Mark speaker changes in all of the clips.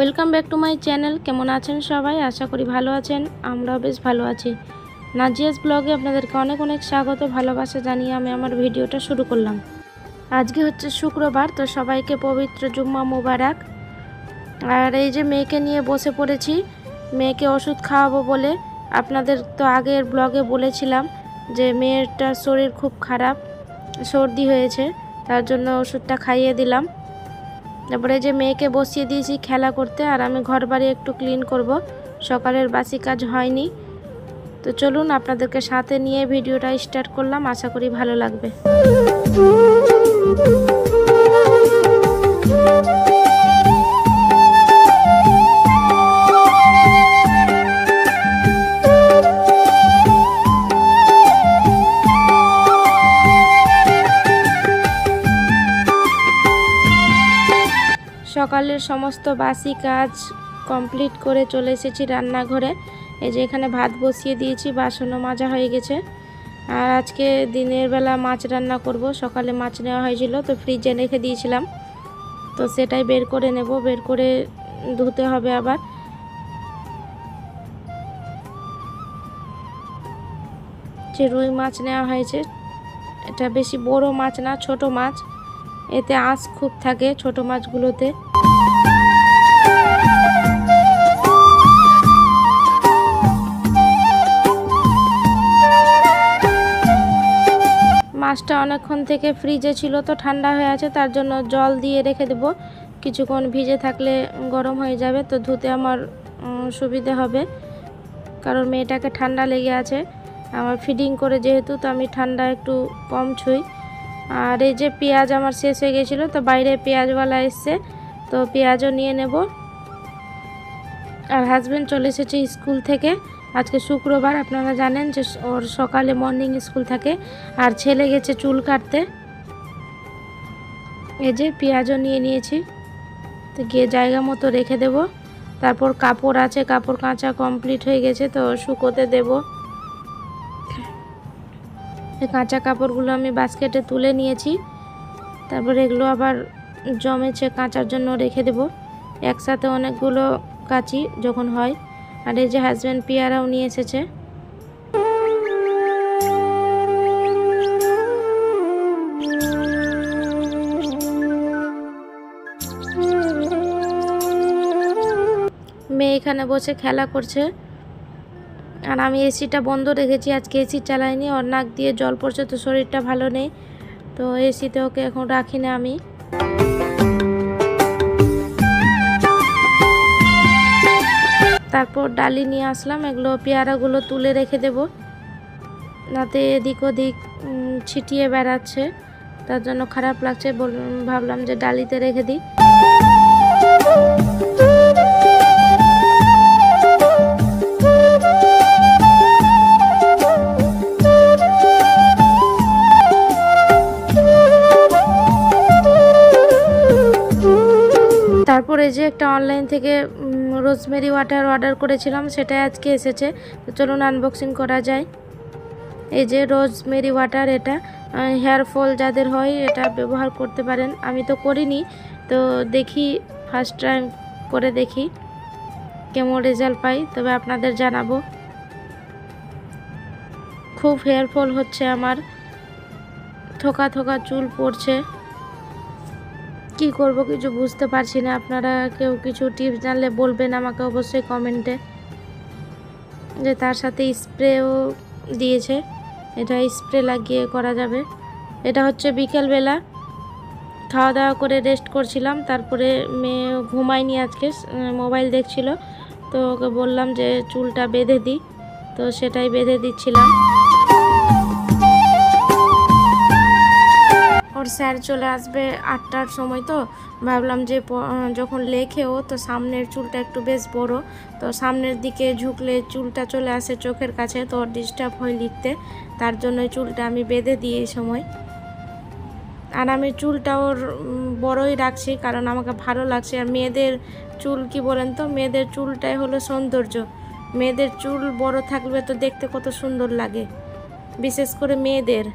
Speaker 1: Welcome back to my channel. কেমন আছেন সবাই? আশা করি ভালো আছেন। আমরাও বেশ ভালো আছি। নাজিয়াস ব্লগে আপনাদেরকে অনেক অনেক স্বাগত, ভালোবাসা জানিয়ে আমি আমার ভিডিওটা শুরু করলাম। আজকে হচ্ছে শুক্রবার, তো সবাইকে পবিত্র জুম্মা মুবারক। আর এই যে মেয়েকে নিয়ে বসে পড়েছি, মেয়েকে ওষুধ খাওয়াবো বলে। আপনাদের তো আগের ব্লগে বলেছিলাম যে মেয়েটার শরীর খুব খারাপ, সর্দি হয়েছে, তার জন্য ওষুধটা খাইয়ে দিলাম। তারপরে যে মেয়েকে বসিয়ে দিয়েছি খেলা করতে, আর আমি ঘর বাড়ি একটু ক্লিন করব। সকালের বাসি কাজ হয়নি, তো চলুন আপনাদেরকে সাথে নিয়ে ভিডিওটা স্টার্ট করলাম। আশা করি ভালো লাগবে। সকালের সমস্ত বাসি কাজ কমপ্লিট করে চলে এসেছি রান্নাঘরে। এই যে এখানে ভাত বসিয়ে দিয়েছি, বাসনও মাজা হয়ে গেছে। আর আজকে দিনের বেলা মাছ রান্না করব। সকালে মাছ নেওয়া হয়েছিল, তো ফ্রিজে রেখে দিয়েছিলাম, তো সেটাই বের করে নেব। বের করে ধুতে হবে আবার। যে রুই মাছ নেওয়া হয়েছে, এটা বেশি বড় মাছ না, ছোট মাছ। এতে আঁশ খুব থাকে ছোট মাছগুলোতে। মাছটা অনেকক্ষণ থেকে ফ্রিজে ছিল, তো ঠান্ডা হয়ে আছে, তার জন্য জল দিয়ে রেখে দেব। কিছুক্ষণ ভিজে থাকলে গরম হয়ে যাবে, তো ধুতে আমার সুবিধে হবে, কারণ মেয়েটাকে ঠান্ডা লেগে আছে। আমার ফিডিং করে যেহেতু, তো আমি ঠান্ডা একটু কম ছুঁই। আর এই যে পেঁয়াজ আমার শেষ হয়ে গেছিলো, তো বাইরে পেঁয়াজওয়ালা এসছে, তো পেঁয়াজও নিয়ে নেব। আর হাজব্যান্ড চলে এসেছে স্কুল থেকে। আজকে শুক্রবার, আপনারা জানেন যে ওর সকালে মর্নিং স্কুল থাকে। আর ছেলে গেছে চুল কাটতে। এই যে পেঁয়াজও নিয়ে নিয়েছি, তো গিয়ে জায়গা মতো রেখে দেব। তারপর কাপড় আছে, কাপড় কাচা কমপ্লিট হয়ে গেছে, তো শুকোতে দেব। এই কাঁচা কাপড়গুলো আমি বাস্কেটে তুলে নিয়েছি। তারপর এগুলো আবার জমেছে, কাচার জন্য রেখে দেব। একসাথে অনেকগুলো কাচি যখন হয়। আর এই যে হাজব্যান্ড পেয়ারাও নিয়ে এসেছে। মেয়ে এখানে বসে খেলা করছে, আর আমি এসিটা বন্ধ রেখেছি। আজকে এসি চালাইনি, ওর নাক দিয়ে জল পড়ছে, তো শরীরটা ভালো নেই, তো এসিতে ওকে এখন রাখি না আমি। তারপর ডালি নিয়ে আসলাম, এগুলো পেয়ারাগুলো তুলে রেখে দেব, নাতে এদিক ওদিক ছিটিয়ে বেড়াচ্ছে, তার জন্য খারাপ লাগছে। ভাবলাম যে ডালিতে রেখে দিই। তারপরে যে একটা অনলাইন থেকে রোজমেরি ওয়াটার অর্ডার করেছিলাম, সেটাই আজকে এসেছে, তো চলুন আনবক্সিং করা যায়। এই যে রোজমেরি ওয়াটার, এটা হেয়ার ফল যাদের হয় এটা ব্যবহার করতে পারেন। আমি তো করিনি, তো দেখি, ফার্স্ট টাইম করে দেখি কেমন রেজাল্ট পাই, তবে আপনাদের জানাবো। খুব হেয়ার ফল হচ্ছে আমার, থোকা থোকা চুল পড়ছে, কি করব কিছু বুঝতে পারছি না। আপনারা কেউ কিছু টিপস জানলে বলবেন আমাকে অবশ্যই কমেন্টে। যে তার সাথে স্প্রেও দিয়েছে, এটা স্প্রে লাগিয়ে করা যাবে। এটা হচ্ছে বিকেলবেলা খাওয়া দাওয়া করে রেস্ট করছিলাম, তারপরে মেয়ে ঘুমায়নি আজকে, মোবাইল দেখছিল, তো ওকে বললাম যে চুলটা বেঁধে দিই, তো সেটাই বেঁধে দিচ্ছিলাম। ওর স্যার চলে আসবে 8টার সময়, তো ভাবলাম যে যখন লেখেও, তো সামনের চুলটা একটু বেশ বড়, তো সামনের দিকে ঝুঁকলে চুলটা চলে আসে চোখের কাছে, তো ওর ডিস্টার্ব হয় লিখতে, তার জন্যই চুলটা আমি বেঁধে দিই এই সময়। আর আমি চুলটা ওর বড়ই রাখছি, কারণ আমাকে ভালো লাগছে। আর মেয়েদের চুল কি বলেন তো, মেয়েদের চুলটাই হলো সৌন্দর্য। মেয়েদের চুল বড় থাকবে তো দেখতে কত সুন্দর লাগে, বিশেষ করে মেয়েদের।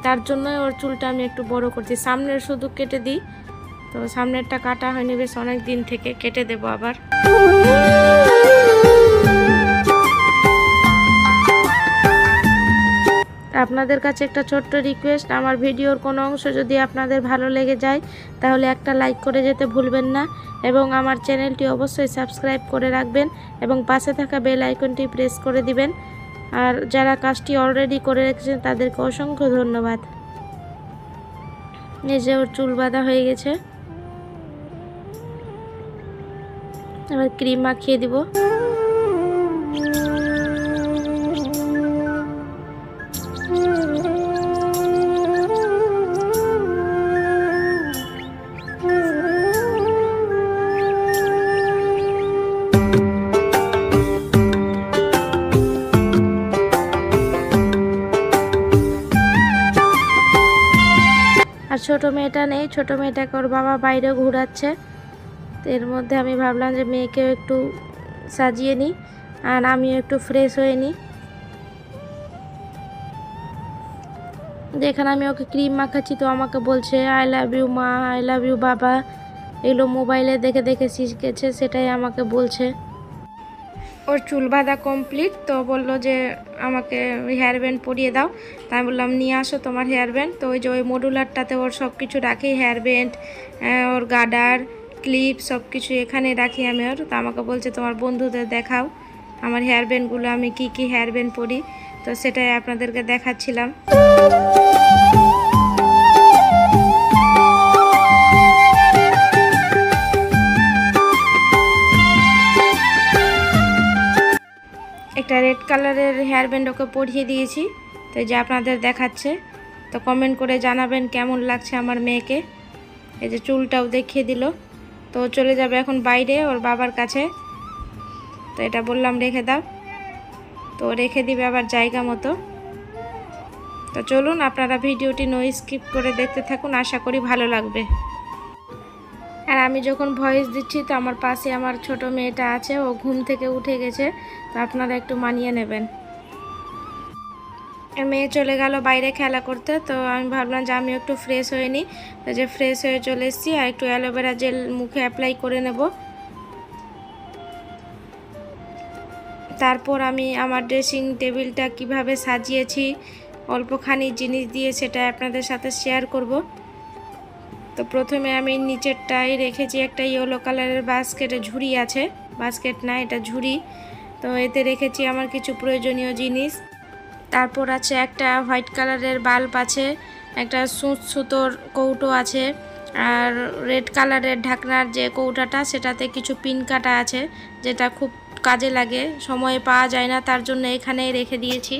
Speaker 1: তার জন্য ওর চুলটা আমি একটু বড় করছি, সামনের শুধু কেটে দিই, তো তো সামনেরটা কাটা হয়নি বেশ অনেক দিন থেকে, কেটে দেব আবার। আপনাদের কাছে একটা ছোট্ট রিকোয়েস্ট, আমার ভিডিওর কোনো অংশ যদি আপনাদের ভালো লেগে যায় তাহলে একটা লাইক করে যেতে ভুলবেন না, এবং আমার চ্যানেলটি অবশ্যই সাবস্ক্রাইব করে রাখবেন এবং পাশে থাকা বেল আইকনটি প্রেস করে দিবেন। আর যারা কাজটি অলরেডি করে রেখেছেন তাদেরকে অসংখ্য ধন্যবাদ। এই যে ওর চুল বাঁধা হয়ে গেছে, এবার ক্রিম মাখিয়ে দিব। আর ছোটো মেয়েটা নেই, ছোটো মেয়েটাকে ওর বাবা বাইরে ঘোরাচ্ছে। তো এর মধ্যে আমি ভাবলাম যে মেয়েকেও একটু সাজিয়ে নিই আর আমিও একটু ফ্রেশ হয়ে নিই। যেখানে আমি ওকে ক্রিম মাখাচ্ছি তো আমাকে বলছে আই লাভ ইউ মা, আই লাভ ইউ বাবা। এগুলো মোবাইলে দেখে দেখে শিখেছে, সেটাই আমাকে বলছে। ওর চুল বাঁধা কমপ্লিট, তো বললো যে আমাকে হেয়ার ব্যান্ড পরিয়ে দাও। তাই বললাম নিয়ে আসো তোমার হেয়ার ব্যান্ড। তো ওই যে ওই মডুলারটাতে ওর সব কিছু রাখি, হেয়ার ব্যান্ড, ওর গার্ডার, ক্লিপ সব কিছু এখানে রাখি আমি ওর। তো আমাকে বলছে তোমার বন্ধুদের দেখাও আমার হেয়ার ব্যান্ডগুলো, আমি কি কি হেয়ার ব্যান্ড পরি। তো সেটাই আপনাদেরকে দেখাচ্ছিলাম। একটা রেড কালারের হেয়ার ব্যান্ড ওকে পরিয়ে দিয়েছি, তো যে আপনাদের দেখাচ্ছে। তো কমেন্ট করে জানাবেন কেমন লাগছে আমার মেয়েকে। এই যে চুলটাও দেখিয়ে দিল। তো চলে যাবে এখন বাইরে ওর বাবার কাছে। তো এটা বললাম রেখে দাও, তো রেখে দিবে আবার জায়গা মতো। তো চলুন আপনারা ভিডিওটি নো স্কিপ করে দেখতে থাকুন, আশা করি ভালো লাগবে। আর আমি যখন ভয়েস দিচ্ছি তো আমার পাশে আমার ছোট মেয়েটা আছে, ও ঘুম থেকে উঠে গেছে, তো আপনারা একটু মানিয়ে নেবেন। মেয়ে চলে গেল বাইরে খেলা করতে, তো আমি ভাবলাম যে আমি একটু ফ্রেশ হয়ে নিই। তো যে ফ্রেশ হয়ে চলে এসেছি, আর একটু অ্যালোভেরা জেল মুখে অ্যাপ্লাই করে নেব। তারপর আমি আমার ড্রেসিং টেবিলটা কিভাবে সাজিয়েছি অল্পখানি জিনিস দিয়ে, সেটা আপনাদের সাথে শেয়ার করব। তো প্রথমে আমি নিচেরটাই রেখেছি একটা ইয়েলো কালারের বাস্কেটে, ঝুড়ি আছে, বাস্কেট না এটা ঝুড়ি। তো এতে রেখেছি আমার কিছু প্রয়োজনীয় জিনিস। তারপর আছে একটা হোয়াইট কালারের বাল্ব আছে, একটা সুতোর কৌটো আছে, আর রেড কালারের ঢাকনার যে কৌটাটা সেটাতে কিছু পিন কাটা আছে, যেটা খুব কাজে লাগে, সময়ে পাওয়া যায় না, তার জন্য এখানেই রেখে দিয়েছি।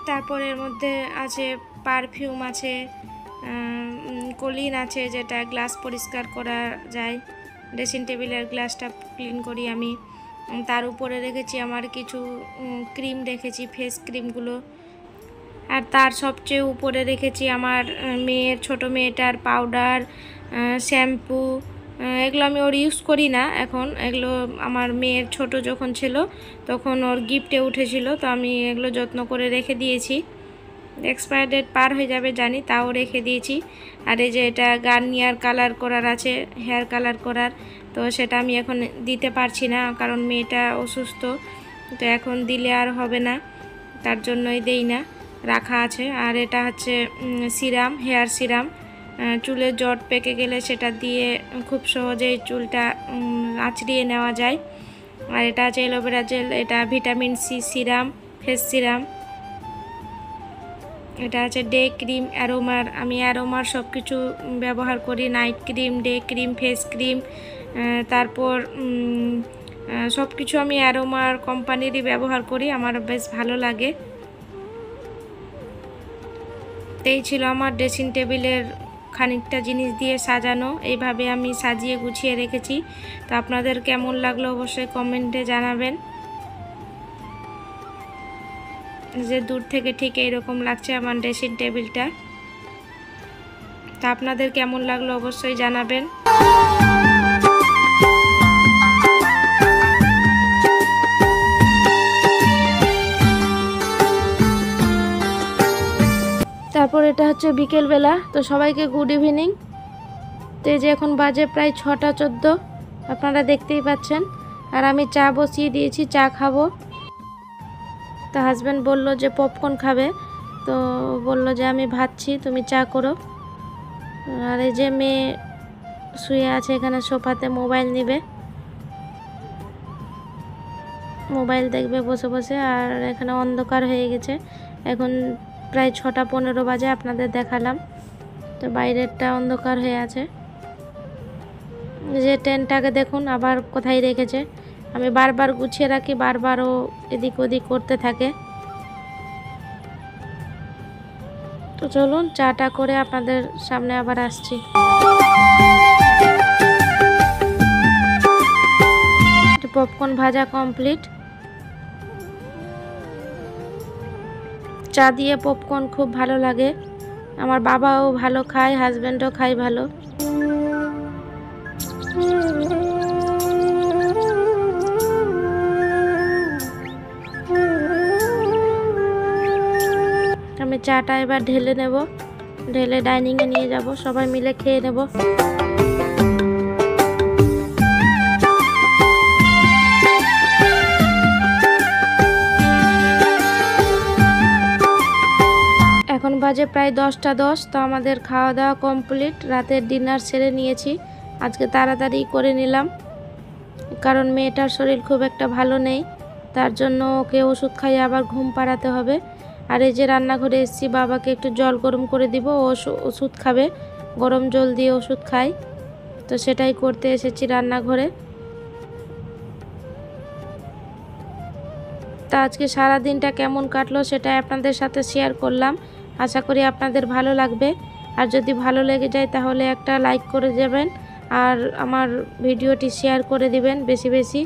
Speaker 1: তারপর এর মধ্যে আছে পারফিউম আছে, কলিন আছে যেটা গ্লাস পরিষ্কার করা যায়, ড্রেসিং টেবিলের গ্লাসটা ক্লিন করি আমি। তার উপরে রেখেছি আমার কিছু ক্রিম রেখেছি, ফেস ক্রিমগুলো। আর তার সবচেয়ে উপরে রেখেছি আমার মেয়ের, ছোট মেয়েটার পাউডার, শ্যাম্পু। এগুলো আমি ওর ইউজ করি না এখন, এগুলো আমার মেয়ের ছোট যখন ছিল তখন ওর গিফটে উঠেছিল, তো আমি এগুলো যত্ন করে রেখে দিয়েছি। এক্সপায়ার ডেট পার হয়ে যাবে জানি, তাও রেখে দিয়েছি। আর এই যে এটা গার্নিয়ার কালার করার আছে, হেয়ার কালার করার, তো সেটা আমি এখন দিতে পারছি না কারণ মেয়েটা অসুস্থ, তো এখন দিলে আর হবে না, তার জন্যই দেই না, রাখা আছে। আর এটা হচ্ছে সিরাম, হেয়ার সিরাম, চুলের জট পেকে গেলে সেটা দিয়ে খুব সহজেই চুলটা আঁচড়িয়ে নেওয়া যায়। আর এটা আছে অ্যালোভেরা জেল, এটা vitamin C serum, face serum. এটা আছে ডে ক্রিম অ্যারোমার, আমি অ্যারোমার সব কিছু ব্যবহার করি, night cream, day cream, face cream. তারপর সব কিছু আমি অ্যারোমার কোম্পানিরই ব্যবহার করি, আমার বেশ ভালো লাগে। এই ছিল আমার ড্রেসিং টেবিলের খানিকটা জিনিস দিয়ে সাজানো, এইভাবে আমি সাজিয়ে গুছিয়ে রেখেছি। তো আপনাদের কেমন লাগলো অবশ্যই কমেন্টে জানাবেন। যে দূর থেকে ঠিক এইরকম লাগছে আমার ড্রেসিং টেবিলটা। তো আপনাদের কেমন লাগলো অবশ্যই জানাবেন। তারপরে এটা হচ্ছে বিকেলবেলা। তো সবাইকে গুড ইভিনিং। তো এই যে এখন বাজে প্রায় 6টা 14, আপনারা দেখতেই পাচ্ছেন। আর আমি চা বসিয়ে দিয়েছি, চা খাবো। তো হাজব্যান্ড বলল যে পপকর্ন খাবে, তো বলল যে আমি ভাতছি, তুমি চা করো। আর এই যে মেয়ে শুয়ে আছে এখানে সোফাতে, মোবাইল নেবে, মোবাইল দেখবে বসে বসে। আর এখানে অন্ধকার হয়ে গেছে, এখন প্রায় 6টা 15 বাজে, আপনাদের দেখালাম। তো বাইরেরটা অন্ধকার হয়ে আছে। যে টেন্টটাকে দেখুন আবার কোথায় রেখেছে, আমি বারবার গুছিয়ে রাখি, বারবারও এদিক ওদিক করতে থাকে। তো চলুন চাটা করে আপনাদের সামনে আবার আসছি। পপকর্ন ভাজা কমপ্লিট। চা দিয়ে পপকর্ন খুব ভালো লাগে, আমার বাবাও ভালো খায়, হাজব্যান্ডও খায় ভালো। আমি চাটা এবার ঢেলে নেব, ঢেলে ডাইনিংয়ে নিয়ে যাব, সবাই মিলে খেয়ে নেব। এখন বাজে প্রায় 10টা 10। তো আমাদের খাওয়া দাওয়া কমপ্লিট, রাতের ডিনার সেরে নিয়েছি। আজকে তাড়াতাড়ি করে নিলাম, কারণ মেয়েটার শরীর খুব একটা ভালো নেই, তার জন্য ওকে ওষুধ খাইয়ে আবার ঘুম পাড়াতে হবে। আর এই যে রান্নাঘরে এসেছি, বাবাকে একটু জল গরম করে দিব, ও ওষুধ খাবে, গরম জল দিয়ে ওষুধ খায়। তো সেটাই করতে এসেছি রান্নাঘরে। তা আজকে সারা দিনটা কেমন কাটলো সেটা আপনাদের সাথে শেয়ার করলাম, আশা করি আপনাদের ভালো লাগবে। আর যদি ভালো লেগে যায় তাহলে একটা লাইক করে দেবেন, আর আমার ভিডিওটি শেয়ার করে দিবেন বেশি বেশি।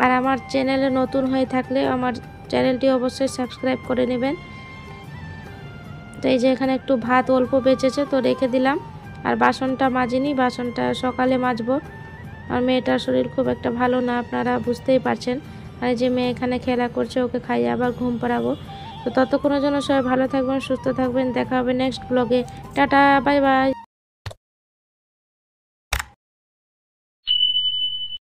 Speaker 1: আর আমার চ্যানেলে নতুন হয়ে থাকলে আমার চ্যানেলটি অবশ্যই সাবস্ক্রাইব করে নেবেন। তো এই যে এখানে একটু ভাত অল্প বেঁচেছে, তো রেখে দিলাম। আর বাসনটা মাজিনি, বাসনটা সকালে মাজবো। আর মেয়েটার শরীর খুব একটা ভালো না, আপনারা বুঝতেই পারছেন। আর এই যে মেয়ে এখানে খেলা করছে, ওকে খাইয়ে আবার ঘুম পাড়াবো। তো ততক্ষণের জন্য সবাই ভালো থাকবেন, সুস্থ থাকবেন, দেখা হবে নেক্সট ব্লগে। Tata, bye bye.